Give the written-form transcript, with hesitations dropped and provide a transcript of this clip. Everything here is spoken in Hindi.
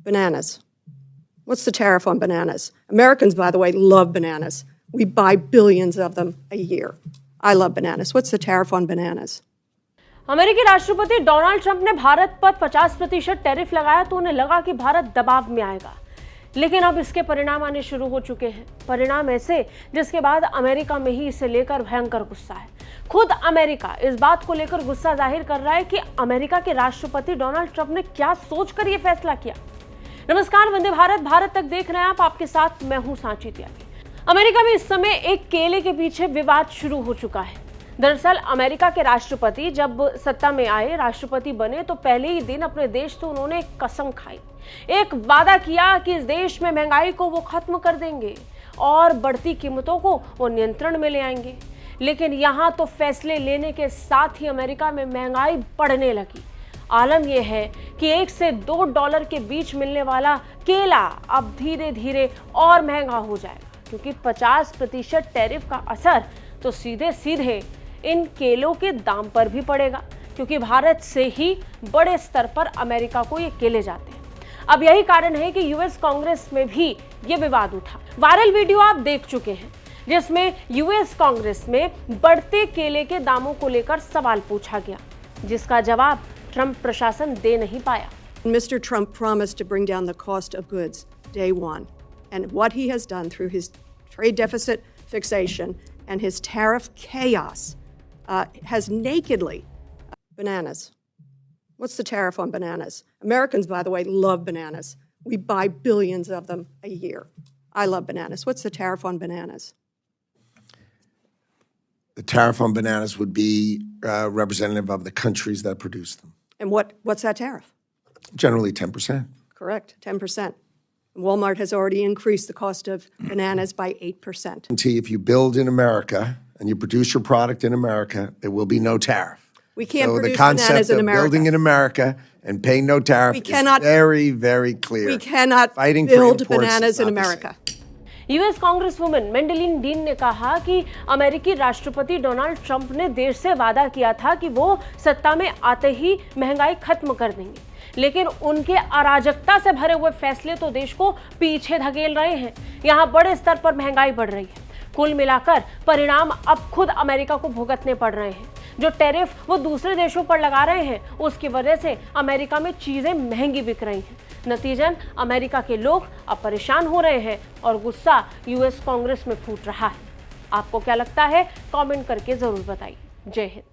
Bananas. What's the tariff on bananas? Americans, by the way, love bananas. We buy billions of them a year. I love bananas. What's the tariff on bananas? अमेरिकी राष्ट्रपति डोनाल्ड ट्रंप ने भारत पर 50% टैरिफ लगाया तो उन्हें लगा कि भारत दबाव में आएगा, लेकिन अब इसके परिणाम आने शुरू हो चुके हैं। परिणाम ऐसे जिसके बाद अमेरिका में ही इसे लेकर भयंकर गुस्सा है। खुद अमेरिका इस बात को लेकर गुस्सा जाहिर कर रहा है कि अमेरिका के राष्ट्रपति डोनाल्ड ट्रंप ने क्या सोचकर यह फैसला किया। नमस्कार, वंदे भारत तक देख रहे हैं आप, आपके साथ मैं हूं सांची त्यागी। अमेरिका में इस समय एक केले के पीछे विवाद शुरू हो चुका है। दरअसल अमेरिका के राष्ट्रपति जब सत्ता में आए, राष्ट्रपति बने, तो पहले ही दिन अपने देश से उन्होंने एक कसम खाई, एक वादा किया कि इस देश में महंगाई को वो खत्म कर देंगे और बढ़ती कीमतों को वो नियंत्रण में ले आएंगे। लेकिन यहाँ तो फैसले लेने के साथ ही अमेरिका में महंगाई बढ़ने लगी। आलम यह है कि $1 से $2 के बीच मिलने वाला केला अब धीरे धीरे और महंगा हो जाएगा, क्योंकि 50% टैरिफ का असर तो सीधे सीधे इन केलों के दाम पर भी पड़ेगा, क्योंकि भारत से ही बड़े स्तर पर अमेरिका को ये केले जाते हैं। अब यही कारण है कि यूएस कांग्रेस में भी ये विवाद उठा। वायरल वीडियो आप देख चुके हैं, जिसमें यूएस कांग्रेस में बढ़ते केले के दामों को लेकर सवाल पूछा गया, जिसका जवाब ट्रंप प्रशासन दे नहीं पाया। Mr. Trump promised to bring down the cost of goods day one, and what he has done through his trade deficit fixation and his tariff chaos has nakedly bananas. What's the tariff on bananas? Americans, by the way, love bananas. We buy billions of them a year. I love bananas. What's the tariff on bananas? The tariff on bananas would be representative of the countries that produce them. And what's that tariff? Generally 10%. Correct, 10%. Walmart has already increased the cost of bananas by 8%. If you build in America and you produce your product in America, there will be no tariff. We can't produce the concept bananas in of America. building in America and paying no tariff is very, very clear. We cannot build bananas in America. US Congress woman Mendelian dean ने कहा कि अमेरिकी राष्ट्रपति डोनाल्ड ट्रंप ने देश से वादा किया था कि वो सत्ता में आते ही महंगाई खत्म कर देंगे, लेकिन उनके अराजकता से भरे हुए फैसले तो देश को पीछे धकेल रहे हैं। यहाँ बड़े स्तर पर महंगाई बढ़ रही है। कुल मिलाकर परिणाम अब खुद अमेरिका को भुगतने पड़ रहे हैं। जो टैरिफ वो दूसरे देशों पर लगा रहे हैं, उसकी वजह से अमेरिका में चीजें महंगी बिक रही हैं। नतीजन अमेरिका के लोग अब परेशान हो रहे हैं और गुस्सा यूएस कांग्रेस में फूट रहा है। आपको क्या लगता है? कमेंट करके जरूर बताइए। जय हिंद।